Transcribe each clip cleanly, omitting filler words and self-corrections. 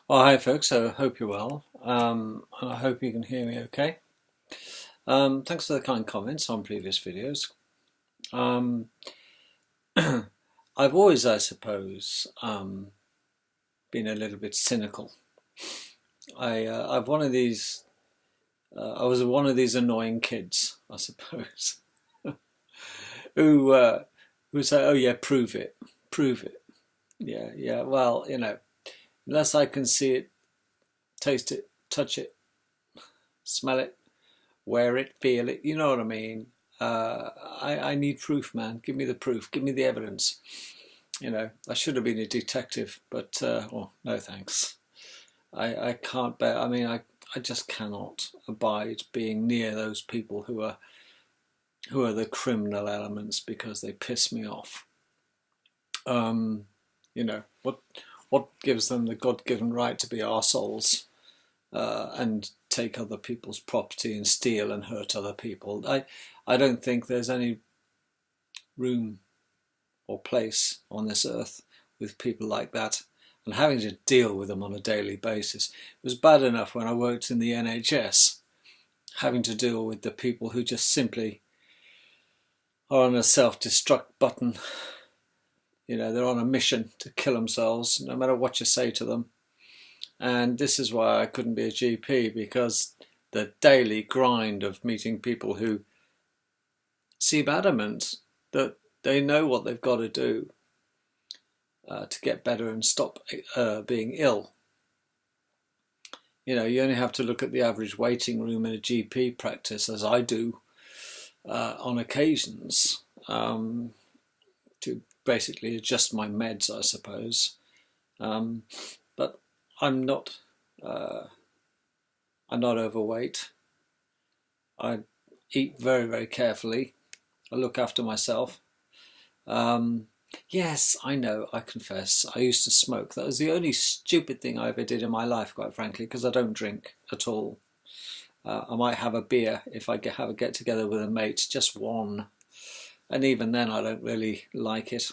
Oh, hi folks, I hope you're well. And I hope you can hear me okay. Thanks for the kind comments on previous videos. Um, I've always, I suppose, been a little bit cynical. I've one of these, I was one of these annoying kids, I suppose, who who say, "Oh yeah, prove it." Yeah, yeah. Well, unless I can see it, taste it, touch it, smell it, wear it, feel it. You know what I mean? I need proof, man. Give me the proof. Give me the evidence. I should have been a detective, but well, no thanks. I can't bear. I just cannot abide being near those people who are the criminal elements because they piss me off. What gives them the God-given right to be arseholes and take other people's property and steal and hurt other people? I don't think there's any room or place on this earth with people like that, and having to deal with them on a daily basis. It was bad enough when I worked in the NHS, having to deal with the people who just simply are on a self-destruct button. They're on a mission to kill themselves, no matter what you say to them. And this is why I couldn't be a GP, because the daily grind of meeting people who seem adamant that they know what they've got to do to get better and stop being ill. You only have to look at the average waiting room in a GP practice, as I do on occasions, to basically adjust my meds, I suppose. But I'm not overweight. I eat very, very carefully. I look after myself. Yes, I know, I confess, I used to smoke. That was the only stupid thing I ever did in my life, quite frankly, because I don't drink at all. I might have a beer if I have a get-together with a mate, just one. And even then, I don't really like it.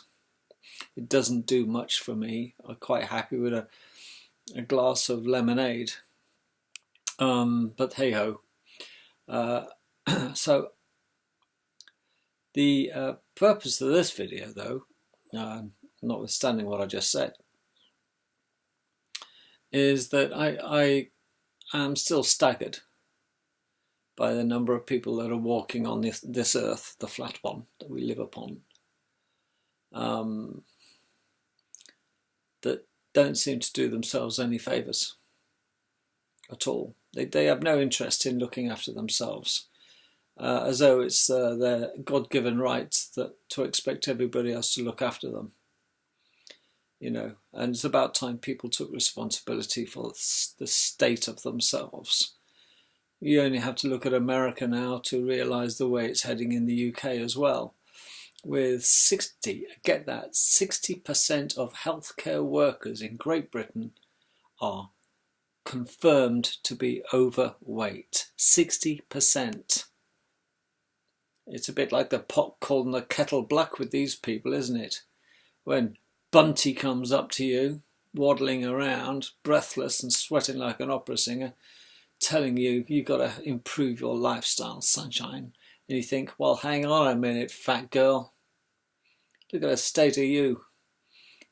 It doesn't do much for me. I'm quite happy with a glass of lemonade. But hey-ho. So the purpose of this video, though, notwithstanding what I just said, is that I am still staggered by the number of people that are walking on this earth, the flat one that we live upon, that don't seem to do themselves any favours at all. They have no interest in looking after themselves, as though it's their God-given right to expect everybody else to look after them. And it's about time people took responsibility for the state of themselves. You only have to look at America now to realise the way it's heading in the UK as well. With 60% of healthcare workers in Great Britain are confirmed to be overweight. 60%. It's a bit like the pot calling the kettle black with these people, isn't it? When Bunty comes up to you, waddling around, breathless and sweating like an opera singer, telling you you've got to improve your lifestyle, sunshine. And you think, well, hang on a minute, fat girl. Look at the state of you.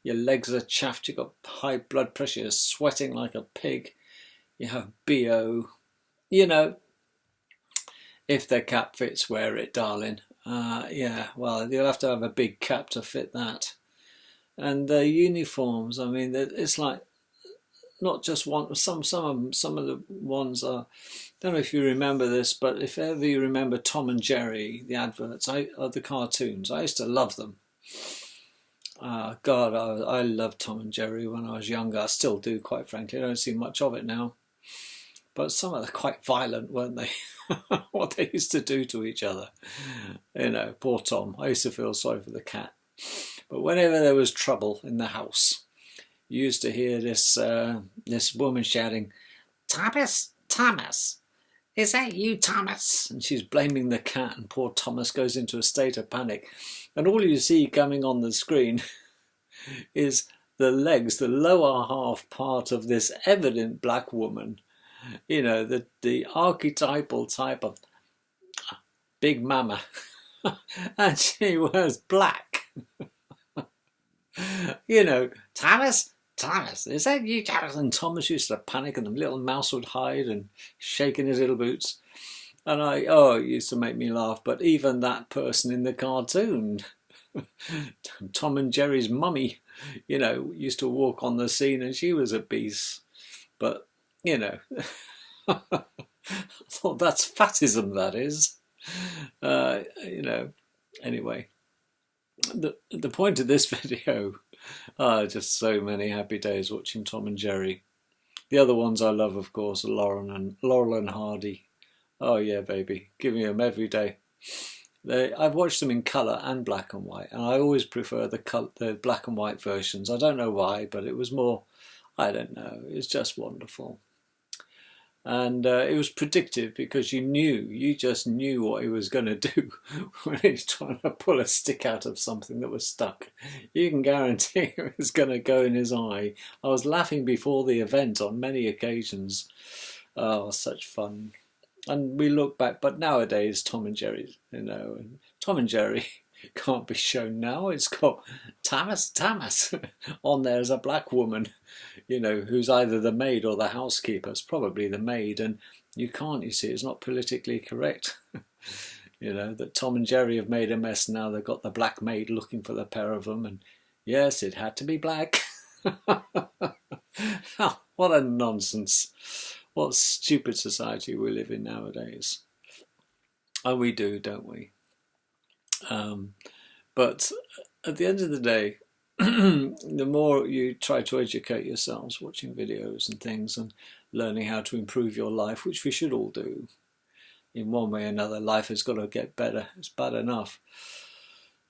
Your legs are chaffed, you've got high blood pressure, you're sweating like a pig, you have BO. If the cap fits, wear it, darling. Yeah, well, you'll have to have a big cap to fit that. And the uniforms, it's like not just one. Some of the ones are. Don't know if you remember this, but if ever you remember Tom and Jerry, the adverts, the cartoons, I used to love them. God, I loved Tom and Jerry when I was younger. I still do, quite frankly. I don't see much of it now. But some of them quite violent, weren't they? What they used to do to each other. Poor Tom. I used to feel sorry for the cat. But whenever there was trouble in the house, you used to hear this woman shouting, "Thomas, Thomas, is that you, Thomas?" And she's blaming the cat, and poor Thomas goes into a state of panic. And all you see coming on the screen is the legs, the lower half part of this evident black woman, you know, the archetypal type of big mama, and she was black. You know, Thomas, is that you, Thomas? And Thomas used to panic, and the little mouse would hide and shake in his little boots. And it used to make me laugh. But even that person in the cartoon, Tom and Jerry's mummy, you know, used to walk on the scene, and she was a beast. But, you know, I thought that's fatism, that is. You know, anyway, the point of this video just so many happy days watching Tom and Jerry. The other ones I love, of course, are Laurel and Hardy. Oh yeah, baby, give me them every day. I've watched them in colour and black and white, and I always prefer the black and white versions. I don't know why, but it was more, I don't know, it's just wonderful. And it was predictive, because you just knew what he was going to do when he's trying to pull a stick out of something that was stuck. You can guarantee it was going to go in his eye. I was laughing before the event on many occasions. Oh, such fun. And we look back, but nowadays Tom and Jerry, you know, and Tom and Jerry can't be shown now. It's got Thomas on there as a black woman, you know, who's either the maid or the housekeeper. It's probably the maid, and you can't, you see, it's not politically correct. You know, that Tom and Jerry have made a mess now. They've got the black maid looking for the pair of them, and yes, it had to be black. What a nonsense. What stupid society we live in nowadays. Oh, we do, don't we? But at the end of the day, the more you try to educate yourselves watching videos and things and learning how to improve your life, which we should all do in one way or another, life has got to get better. It's bad enough.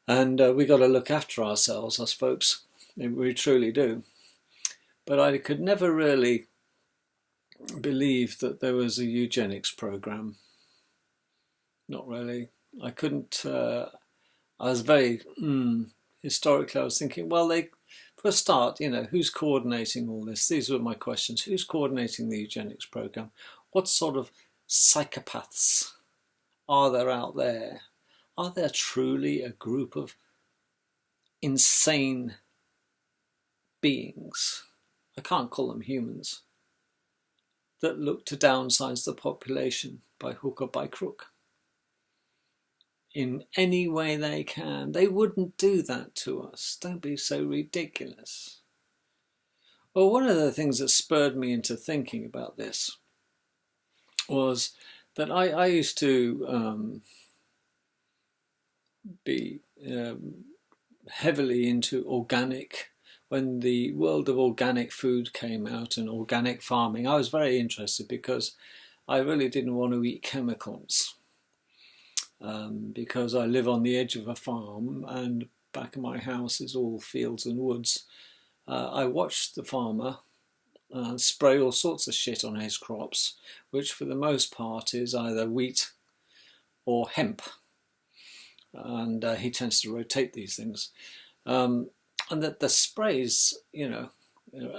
And we got to look after ourselves, us folks. We truly do. But I could never really believe that there was a eugenics program. Not really. I couldn't. I was very historically. I was thinking, well, for a start, you know, who's coordinating all this? These were my questions. Who's coordinating the eugenics program? What sort of psychopaths are there out there? Are there truly a group of insane beings? I can't call them humans, that look to downsize the population by hook or by crook in any way they can. They wouldn't do that to us. Don't be so ridiculous. Well, one of the things that spurred me into thinking about this was that I used to be heavily into organic. When the world of organic food came out and organic farming, I was very interested, because I really didn't want to eat chemicals. Because I live on the edge of a farm, and back of my house is all fields and woods. I watched the farmer spray all sorts of shit on his crops, which for the most part is either wheat or hemp. And he tends to rotate these things. And that the sprays, you know,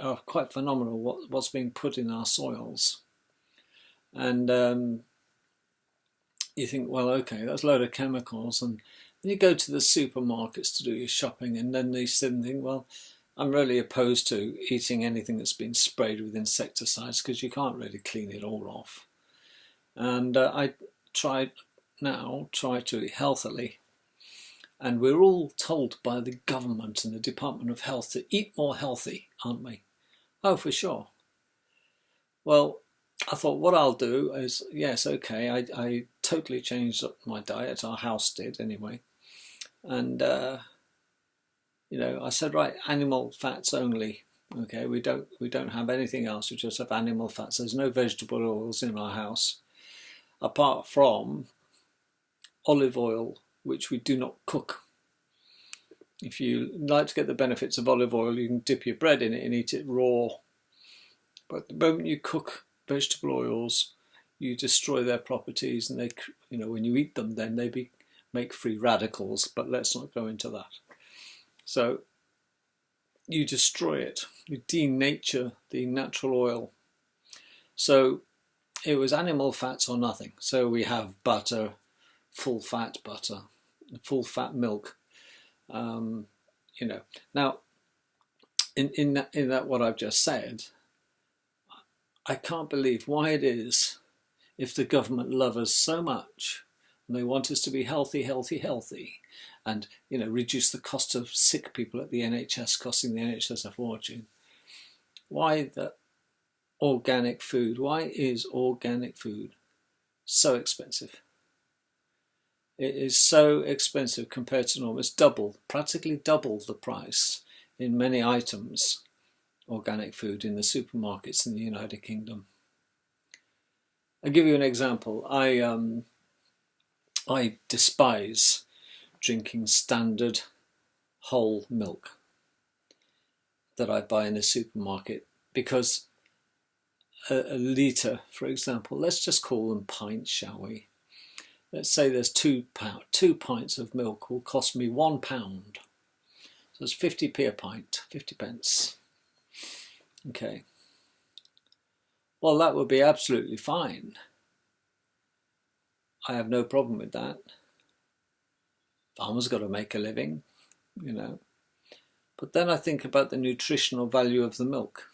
are quite phenomenal, what's being put in our soils. And you think, well, okay, that's a load of chemicals. And then you go to the supermarkets to do your shopping, and then you sit and think, well, I'm really opposed to eating anything that's been sprayed with insecticides, because you can't really clean it all off. And I try to eat healthily. And we're all told by the government and the Department of Health to eat more healthy, aren't we? Oh, for sure. Well, I thought what I'll do is, yes, okay, I totally changed up my diet. Our house did anyway. And, you know, I said, right, animal fats only. Okay, we don't have anything else. We just have animal fats. There's no vegetable oils in our house, apart from olive oil, which we do not cook. If you like to get the benefits of olive oil, you can dip your bread in it and eat it raw. But the moment you cook vegetable oils, you destroy their properties, and they, you know, when you eat them, then they make free radicals. But let's not go into that. So you destroy it. You denature the natural oil. So it was animal fats or nothing. So we have butter, full fat milk. Now in that what I've just said, I can't believe why it is, if the government love us so much and they want us to be healthy, and reduce the cost of sick people at the NHS, costing the NHS a fortune. Why the organic food? Why is organic food so expensive? It is so expensive compared to normal. It's practically double the price in many items, organic food in the supermarkets in the United Kingdom. I'll give you an example. I despise drinking standard whole milk that I buy in the supermarket, because a litre, for example, let's just call them pints, shall we? Let's say there's 2 pints of milk will cost me £1. So it's 50p a pint, 50 pence. Okay. Well, that would be absolutely fine. I have no problem with that. Farmers got to make a living, But then I think about the nutritional value of the milk.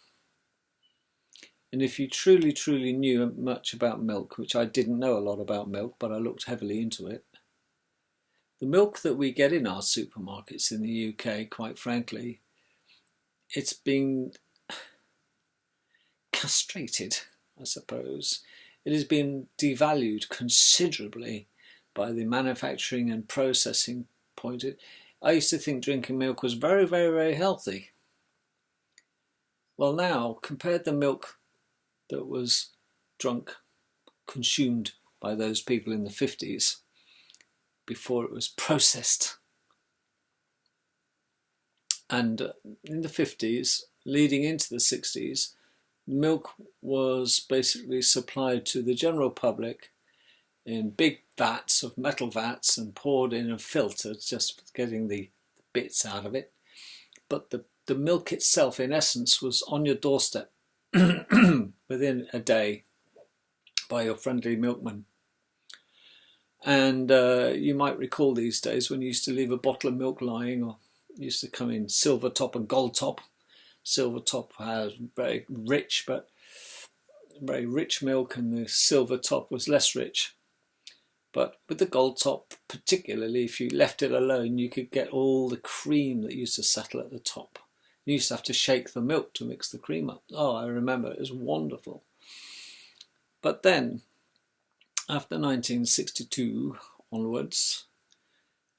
And if you truly, truly knew much about milk, which I didn't know a lot about milk, but I looked heavily into it, the milk that we get in our supermarkets in the UK, quite frankly, it's been castrated, I suppose. It has been devalued considerably by the manufacturing and processing point. I used to think drinking milk was very, very, very healthy. Well, now, compared to the milk that was consumed by those people in the 50s, before it was processed. And in the 50s, leading into the 60s, milk was basically supplied to the general public in big vats, of metal vats, and poured in and filtered, just getting the bits out of it. But the milk itself, in essence, was on your doorstep within a day by your friendly milkman. And you might recall these days when you used to leave a bottle of milk lying, or used to come in silver top and gold top. Silver top has very rich milk, and the silver top was less rich. But with the gold top, particularly, if you left it alone, you could get all the cream that used to settle at the top. You used to have to shake the milk to mix the cream up. Oh, I remember, it was wonderful. But then, after 1962 onwards,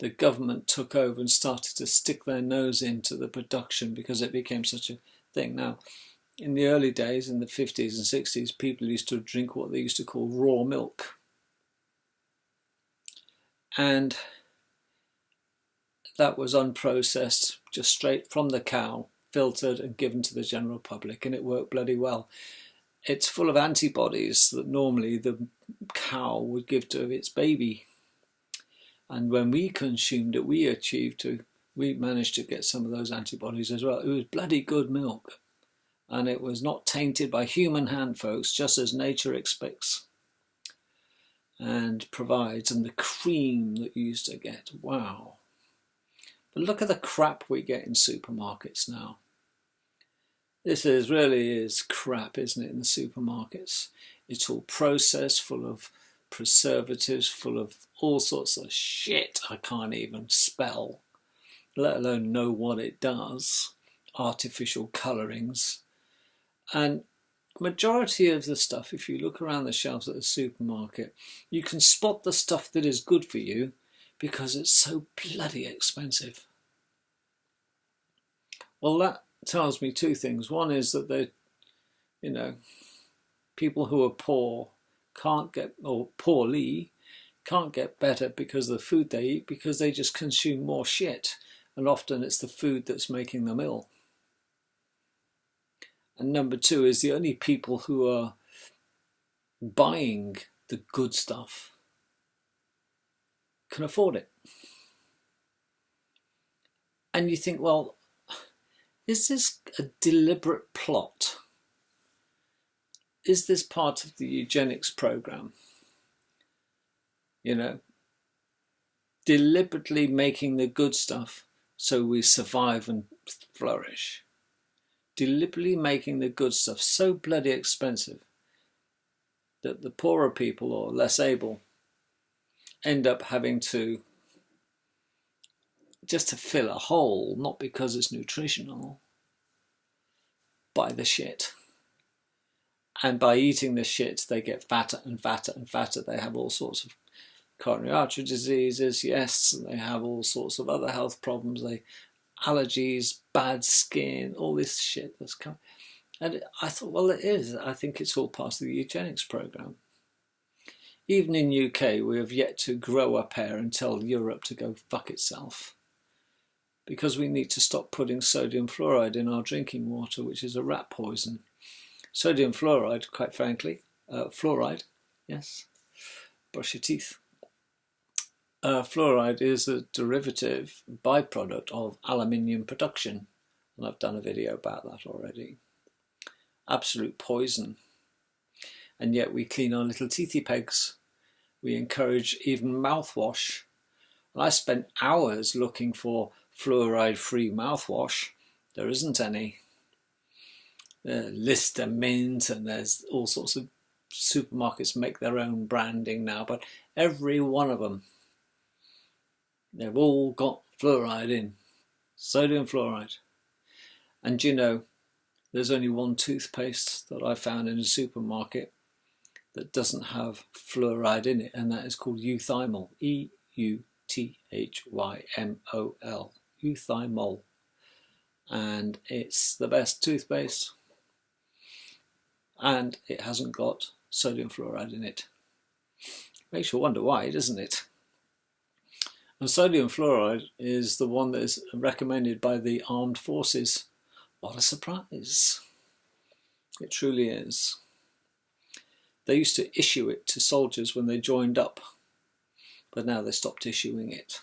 the government took over and started to stick their nose into the production, because it became such a thing. Now, in the early days, in the 50s and 60s, people used to drink what they used to call raw milk. And that was unprocessed, just straight from the cow, filtered and given to the general public, and it worked bloody well. It's full of antibodies that normally the cow would give to its baby. And when we consumed it, we managed to get some of those antibodies as well. It was bloody good milk. And it was not tainted by human hand, folks, just as nature expects and provides. And the cream that you used to get, wow. But look at the crap we get in supermarkets now. This really is crap, isn't it, in the supermarkets? It's all processed, full of preservatives, full of all sorts of shit I can't even spell, let alone know what it does. Artificial colourings. And majority of the stuff, if you look around the shelves at the supermarket, you can spot the stuff that is good for you because it's so bloody expensive. Well, that tells me two things. One is that people who are poor poorly can't get better because of the food they eat, because they just consume more shit, and often it's the food that's making them ill. And number two is the only people who are buying the good stuff can afford it. And you think, well, Is this a deliberate plot? Is this part of the eugenics program? You know, deliberately making the good stuff so we survive and flourish. Deliberately making the good stuff so bloody expensive that the poorer people or less able end up having to, just to fill a hole, not because it's nutritional, buy the shit. And by eating the shit, they get fatter and fatter and fatter. They have all sorts of coronary artery diseases, yes, and they have all sorts of other health problems. Allergies, bad skin, all this shit that's coming. And I thought, well, it is. I think it's all part of the eugenics program. Even in UK, we have yet to grow up here and tell Europe to go fuck itself, because we need to stop putting sodium fluoride in our drinking water, which is a rat poison. Sodium fluoride, quite frankly, fluoride, yes, brush your teeth. Fluoride is a derivative byproduct of aluminium production, and I've done a video about that already. Absolute poison. And yet we clean our little teethy pegs. We encourage even mouthwash. And I spent hours looking for fluoride-free mouthwash. There isn't any. Lister Mint, and there's all sorts of supermarkets make their own branding now, but every one of them, they've all got fluoride in, sodium fluoride. And you know, there's only one toothpaste that I found in a supermarket that doesn't have fluoride in it, and that is called Euthymol, E-U-T-H-Y-M-O-L, Euthymol. And it's the best toothpaste, and it hasn't got sodium fluoride in it. Makes you wonder why, doesn't it? And sodium fluoride is the one that is recommended by the armed forces. What a surprise. It truly is. They used to issue it to soldiers when they joined up, but now they stopped issuing it.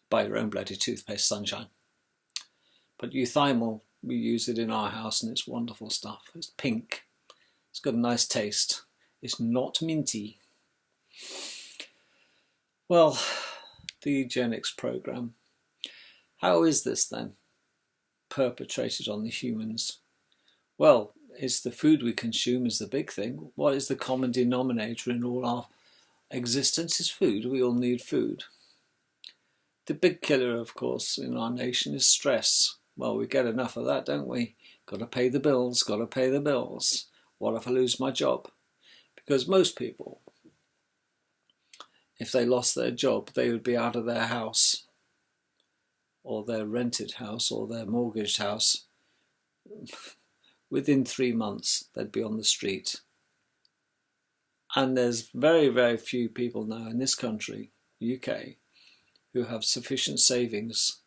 Buy your own bloody toothpaste, sunshine. But Euthymol, we use it in our house, and it's wonderful stuff. It's pink. It's got a nice taste. It's not minty. Well, the eugenics program. How is this then perpetrated on the humans? Well, it's the food we consume is the big thing. What is the common denominator in all our existence? Is food. We all need food. The big killer, of course, in our nation is stress. Well, we get enough of that, don't we? Got to pay the bills, got to pay the bills. What if I lose my job? Because most people, if they lost their job, they would be out of their house, or their rented house, or their mortgaged house. Within 3 months, they'd be on the street. And there's very, very few people now in this country, UK, who have sufficient savings.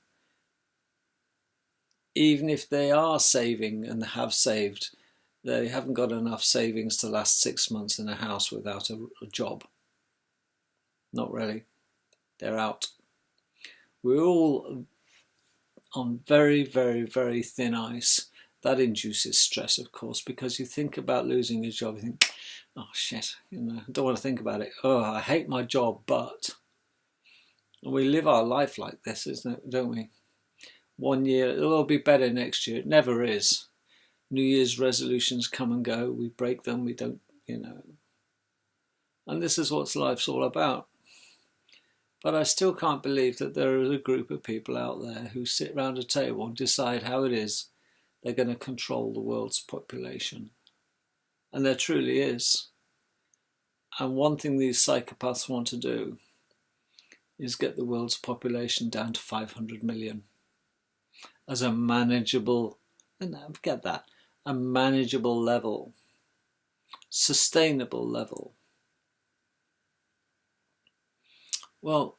Even if they are saving and have saved, they haven't got enough savings to last 6 months in a house without a job. Not really. They're out. We're all on very, very, very thin ice. That induces stress, of course, because you think about losing your job. You think, oh shit, I don't want to think about it. Oh, I hate my job, but... And we live our life like this, don't we? 1 year, it'll be better next year. It never is. New Year's resolutions come and go. We break them. We don't, And this is what life's all about. But I still can't believe that there is a group of people out there who sit around a table and decide how it is they're going to control the world's population. And there truly is. And one thing these psychopaths want to do is get the world's population down to 500 million as a manageable, forget that, a manageable level, sustainable level. Well,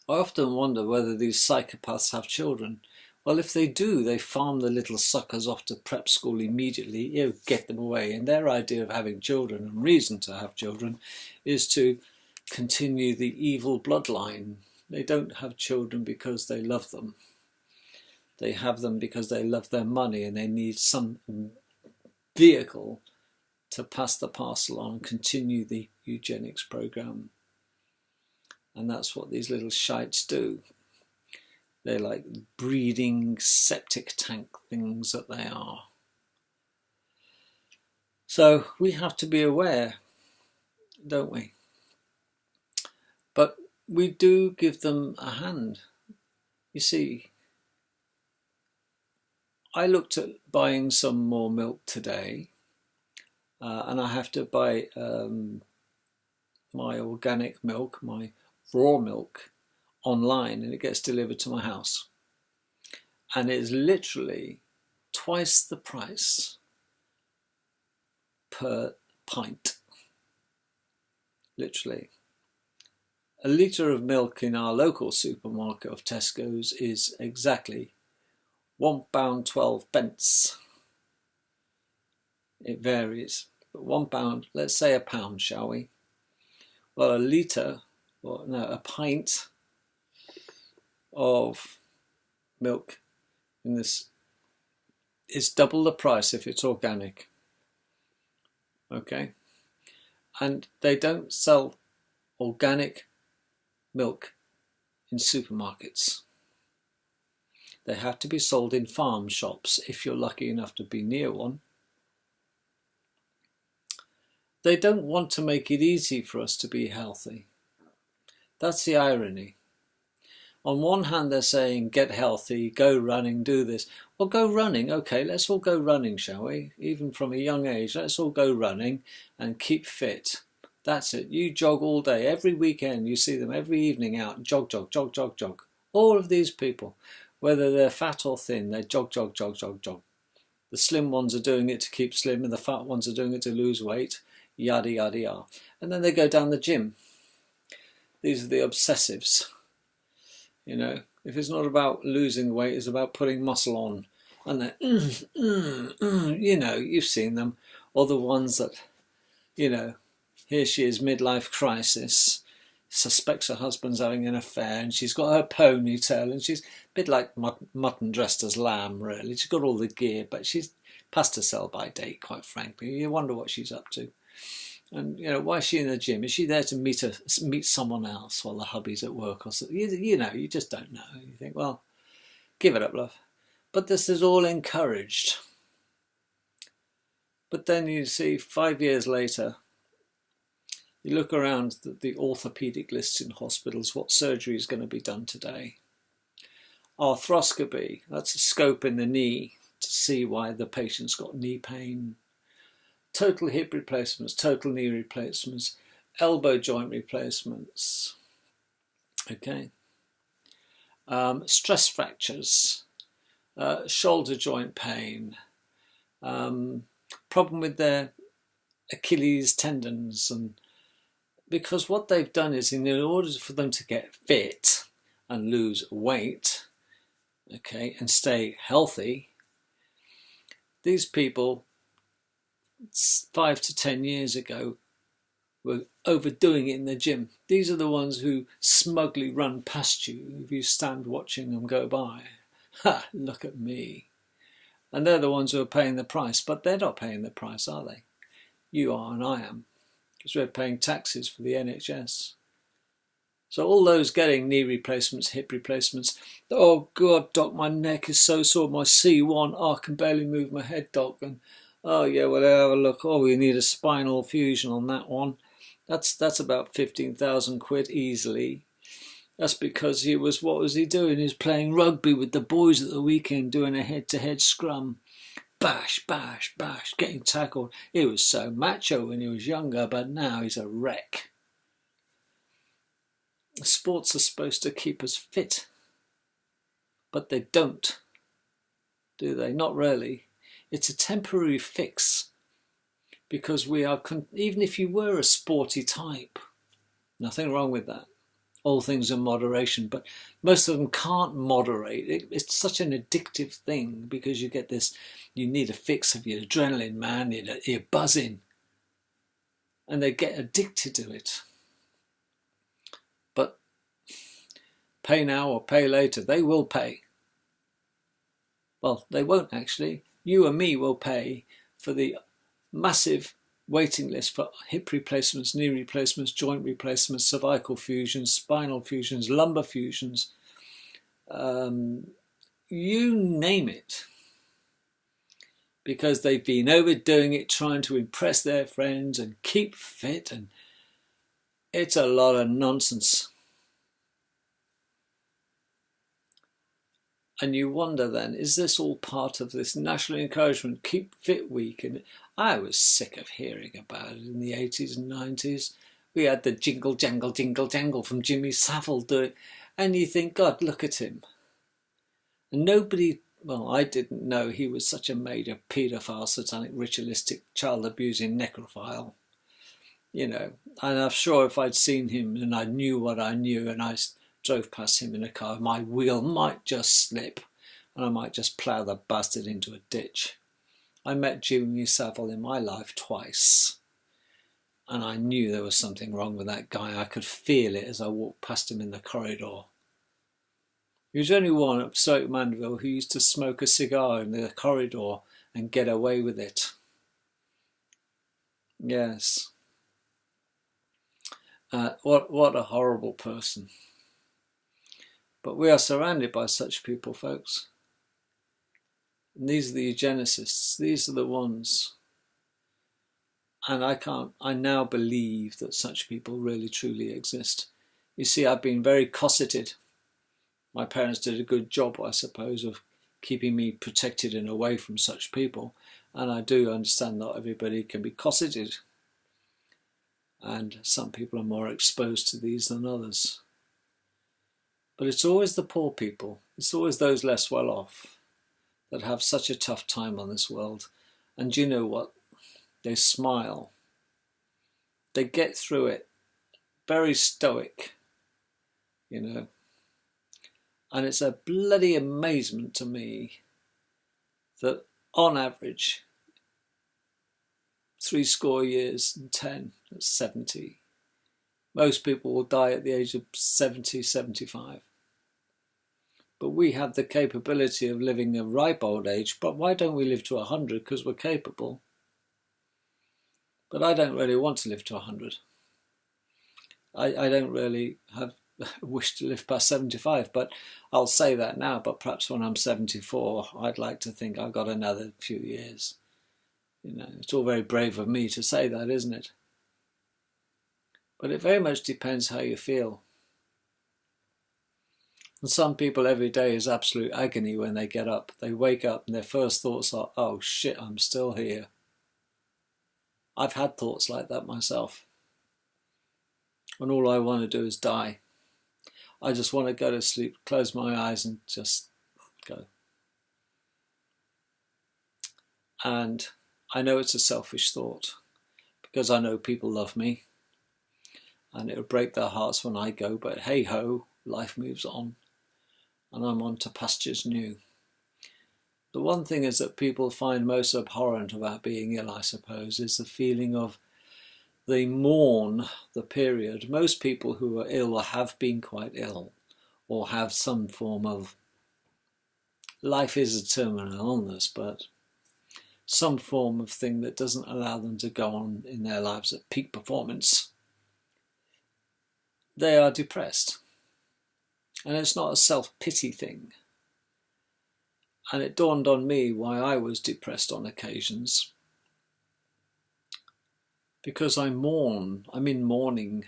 I often wonder whether these psychopaths have children. Well, if they do, they farm the little suckers off to prep school immediately, get them away. And their idea of having children, and reason to have children, is to continue the evil bloodline. They don't have children because they love them. They have them because they love their money and they need some vehicle to pass the parcel on and continue the eugenics program. And that's what these little shites do. They're like breeding septic tank things that they are. So we have to be aware, don't we? But we do give them a hand. You see, I looked at buying some more milk today, and I have to buy my organic milk, my raw milk, online, and it gets delivered to my house. And it's literally twice the price per pint. Literally. A litre of milk in our local supermarket of Tesco's is exactly £1.12. It varies, but £1, let's say a pound, shall we? Well, a litre, or no, a pint of milk in this is double the price if it's organic. Okay, and they don't sell organic milk in supermarkets. They have to be sold in farm shops if you're lucky enough to be near one. They don't want to make it easy for us to be healthy. That's the irony. On one hand, they're saying, get healthy, go running, do this. Well, go running. Okay, let's all go running, shall we? Even from a young age, let's all go running and keep fit. That's it. You jog all day. Every weekend, you see them every evening out. Jog, jog, jog, jog, jog. All of these people, whether they're fat or thin, they jog, jog, jog, jog, jog. The slim ones are doing it to keep slim and the fat ones are doing it to lose weight. Yada, yada, yada. And then they go down the gym. These are the obsessives. You know, if it's not about losing weight, it's about putting muscle on. And then, you know, you've seen them. Or the ones that, you know, here she is, midlife crisis, suspects her husband's having an affair, and she's got her ponytail, and she's a bit like mutton dressed as lamb, really. She's got all the gear, but she's past her sell-by date, quite frankly. You wonder what she's up to. And, you know, why is she in the gym? Is she there to meet someone else while the hubby's at work or something? You know, you just don't know. You think, well, give it up, love. But this is all encouraged. But then you see, 5 years later, you look around the orthopaedic lists in hospitals, what surgery is going to be done today? Arthroscopy, that's a scope in the knee to see why the patient's got knee pain. Total hip replacements, total knee replacements, elbow joint replacements, okay, stress fractures, shoulder joint pain, problem with their Achilles tendons, and because what they've done is, in order for them to get fit and lose weight, okay, and stay healthy, these people 5 to 10 years ago were overdoing it in the gym. These are the ones who smugly run past you if you stand watching them go by. Ha, look at me. And they're the ones who are paying the price, but they're not paying the price, are they? You are and I am, because we're paying taxes for the NHS. So all those getting knee replacements, hip replacements, oh God, doc, my neck is so sore, my C1, oh, I can barely move my head, doc, and oh yeah, well, have a look. Oh, we need a spinal fusion on that one. That's about 15,000 quid easily. That's because what was he doing? He was playing rugby with the boys at the weekend, doing a head-to-head scrum. Bash, bash, bash, getting tackled. He was so macho when he was younger, but now he's a wreck. Sports are supposed to keep us fit, but they don't, do they? Not really. It's a temporary fix, because we are, even if you were a sporty type, nothing wrong with that. All things in moderation, but most of them can't moderate. It's such an addictive thing, because you get this, you need a fix of your adrenaline, man, you're buzzing. And they get addicted to it. But pay now or pay later, they will pay. Well, they won't actually. You and me will pay for the massive waiting list for hip replacements, knee replacements, joint replacements, cervical fusions, spinal fusions, lumbar fusions, you name it. Because they've been overdoing it, trying to impress their friends and keep fit, and it's a lot of nonsense. And you wonder then, is this all part of this national encouragement, keep fit week? And I was sick of hearing about it in the 80s and 90s. We had the jingle, jangle, jingle, jangle from Jimmy Savile doing, and you think, God, look at him. And nobody, well, I didn't know he was such a major paedophile, satanic, ritualistic, child-abusing necrophile. You know, and I'm sure if I'd seen him and I knew what I knew and I drove past him in a car, my wheel might just slip and I might just plough the bastard into a ditch. I met Jimmy Savile in my life twice and I knew there was something wrong with that guy. I could feel it as I walked past him in the corridor. He was only one at Stoke Mandeville who used to smoke a cigar in the corridor and get away with it. Yes. What a horrible person. But we are surrounded by such people, folks. And these are the eugenicists. These are the ones. And I now believe that such people really truly exist. You see, I've been very cosseted. My parents did a good job, I suppose, of keeping me protected and away from such people. And I do understand not everybody can be cosseted. And some people are more exposed to these than others. But it's always the poor people, it's always those less well off that have such a tough time on this world. And do you know what? They smile. They get through it. Very stoic, you know. And it's a bloody amazement to me that on average, 70 years and 10, that's 70. Most people will die at the age of 70, 75. But we have the capability of living a ripe old age. But why don't we live to 100? Because we're capable. But I don't really want to live to 100. I don't really have a wish to live past 75. But I'll say that now. But perhaps when I'm 74, I'd like to think I've got another few years. You know, it's all very brave of me to say that, isn't it? But it very much depends how you feel. And some people every day is absolute agony when they get up. They wake up and their first thoughts are, oh shit, I'm still here. I've had thoughts like that myself. And all I want to do is die. I just want to go to sleep, close my eyes and just go. And I know it's a selfish thought because I know people love me. And it'll break their hearts when I go, but hey ho, life moves on. And I'm on to pastures new. The one thing is that people find most abhorrent about being ill, I suppose, is the feeling of they mourn the period. Most people who are ill or have been quite ill or have some form of, life is a terminal illness, but some form of thing that doesn't allow them to go on in their lives at peak performance. They are depressed. And it's not a self-pity thing. And it dawned on me why I was depressed on occasions. Because I mourn, I'm in mourning.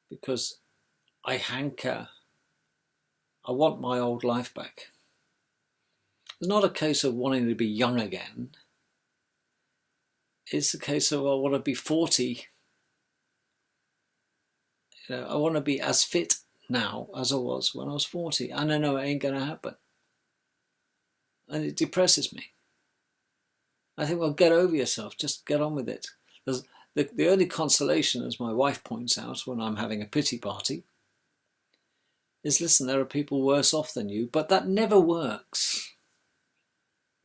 Because I hanker. I want my old life back. It's not a case of wanting to be young again. It's a case of I want to be 40. You know, I want to be as fit now as I was when I was 40. And I know it ain't going to happen. And it depresses me. I think, well, get over yourself. Just get on with it. The only consolation, as my wife points out when I'm having a pity party, is, listen, there are people worse off than you, but that never works.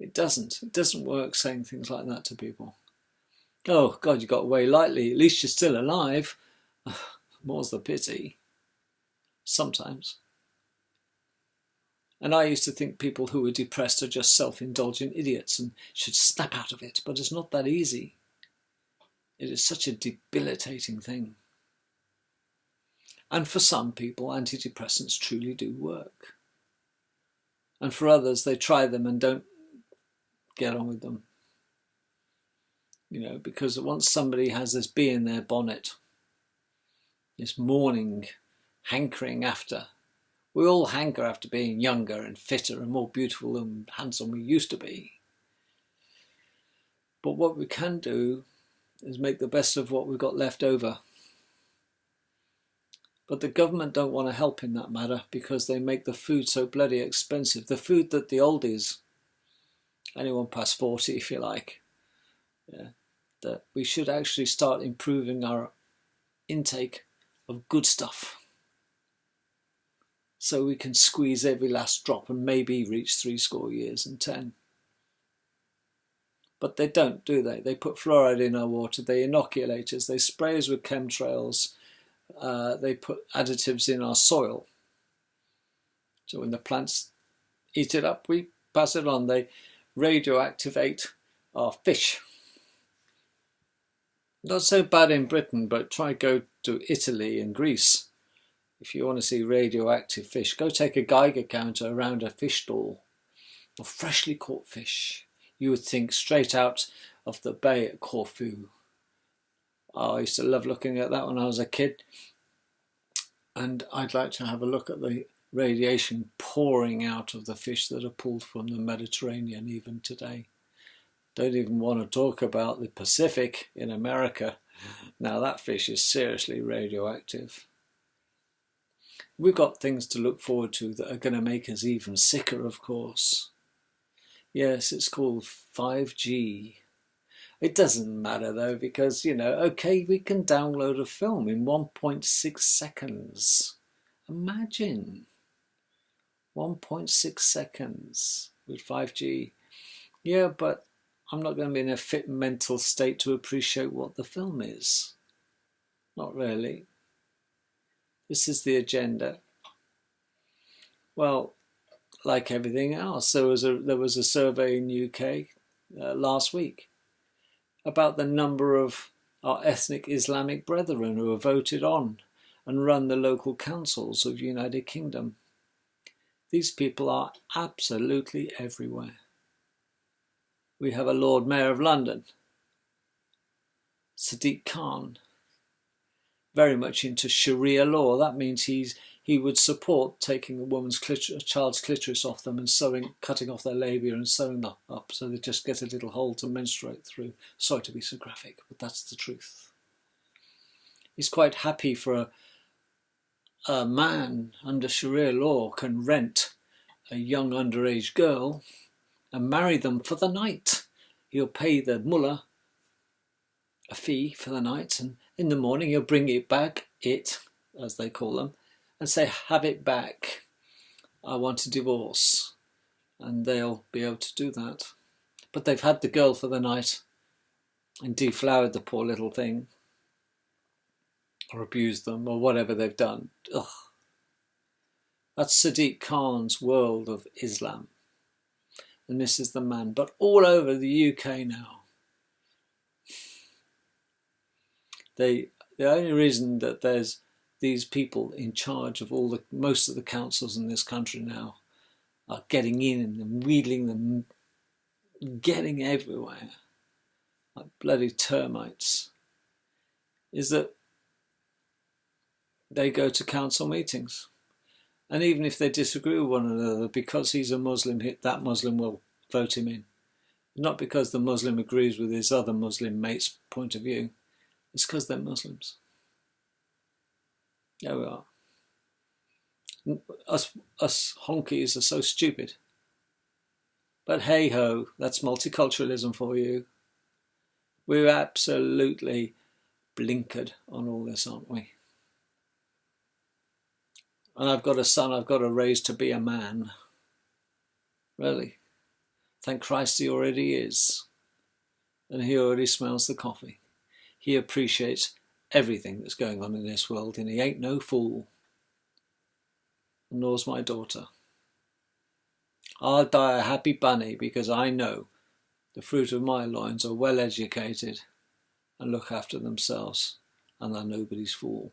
It doesn't. It doesn't work saying things like that to people. Oh, God, you got away lightly. At least you're still alive. More's the pity. Sometimes. And I used to think people who were depressed are just self-indulgent idiots and should snap out of it, but it's not that easy. It is such a debilitating thing. And for some people, antidepressants truly do work. And for others, they try them and don't get on with them. You know, because once somebody has this bee in their bonnet, this mourning, hankering after, we all hanker after being younger and fitter and more beautiful and handsome we used to be. But what we can do is make the best of what we've got left over. But the government don't want to help in that matter because they make the food so bloody expensive. The food that the oldies, anyone past 40 if you like, that we should actually start improving our intake of good stuff so we can squeeze every last drop and maybe reach 70 years and 10. But they don't, do they? They put fluoride in our water, they inoculate us, they spray us with chemtrails, they put additives in our soil. So when the plants eat it up, we pass it on. They radioactivate our fish. Not so bad in Britain, but try go to Italy and Greece. If you want to see radioactive fish, go take a Geiger counter around a fish stall of freshly caught fish. You would think straight out of the bay at Corfu. Oh, I used to love looking at that when I was a kid. And I'd like to have a look at the radiation pouring out of the fish that are pulled from the Mediterranean even today. Don't even want to talk about the Pacific in America. Now that fish is seriously radioactive. We've got things to look forward to that are going to make us even sicker, of course. Yes, it's called 5G. It doesn't matter though, because, you know, okay, we can download a film in 1.6 seconds. Imagine 1.6 seconds with 5G. Yeah, but I'm not going to be in a fit mental state to appreciate what the film is. Not really. This is the agenda. Well, like everything else, there was a survey in the UK last week about the number of our ethnic Islamic brethren who are voted on and run the local councils of the United Kingdom. These people are absolutely everywhere. We have a Lord Mayor of London, Sadiq Khan, very much into Sharia law. That means he would support taking a child's clitoris off them and cutting off their labia and sewing them up so they just get a little hole to menstruate through. Sorry to be so graphic, but that's the truth. He's quite happy for a man under Sharia law can rent a young underage girl and marry them for the night. He'll pay the mullah a fee for the night, and in the morning he'll bring it back, as they call them, and say, have it back. I want a divorce. And they'll be able to do that. But they've had the girl for the night and deflowered the poor little thing, or abused them, or whatever they've done. Ugh. That's Sadiq Khan's world of Islam. And this is the man. But all over the UK now, the only reason that there's these people in charge of most of the councils in this country now are getting in and wheedling them, getting everywhere like bloody termites, is that they go to council meetings. And even if they disagree with one another, because he's a Muslim, that Muslim will vote him in. Not because the Muslim agrees with his other Muslim mate's point of view. It's because they're Muslims. There we are. Us honkies are so stupid. But hey ho, that's multiculturalism for you. We're absolutely blinkered on all this, aren't we? And I've got a son I've got to raise to be a man. Really. Thank Christ he already is. And he already smells the coffee. He appreciates everything that's going on in this world, and he ain't no fool. And nor's my daughter. I'll die a happy bunny because I know the fruit of my loins are well educated and look after themselves and are nobody's fool.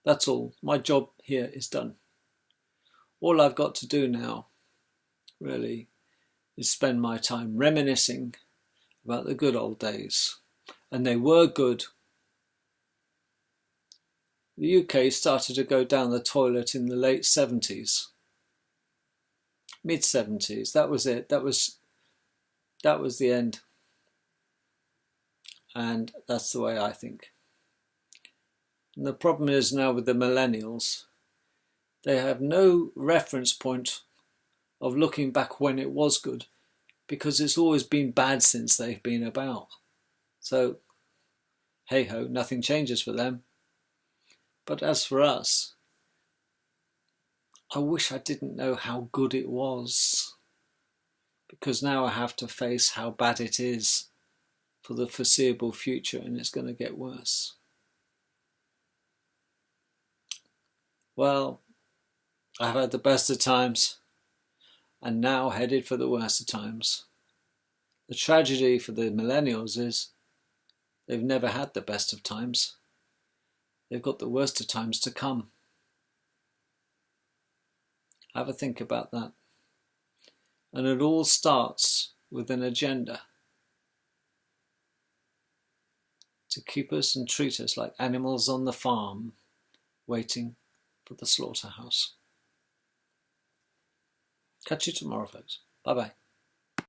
That's all. My job here is done. All I've got to do now, really, is spend my time reminiscing about the good old days. And they were good. The UK started to go down the toilet in the late 70s. Mid-70s. That was it. That was the end. And that's the way I think. And the problem is now with the millennials, they have no reference point of looking back when it was good, because it's always been bad since they've been about. So, hey ho, nothing changes for them. But as for us, I wish I didn't know how good it was, because now I have to face how bad it is for the foreseeable future, and it's going to get worse. Well, I've had the best of times and now headed for the worst of times. The tragedy for the millennials is they've never had the best of times. They've got the worst of times to come. Have a think about that. And it all starts with an agenda to keep us and treat us like animals on the farm, waiting for the slaughterhouse. Catch you tomorrow, folks. Bye-bye.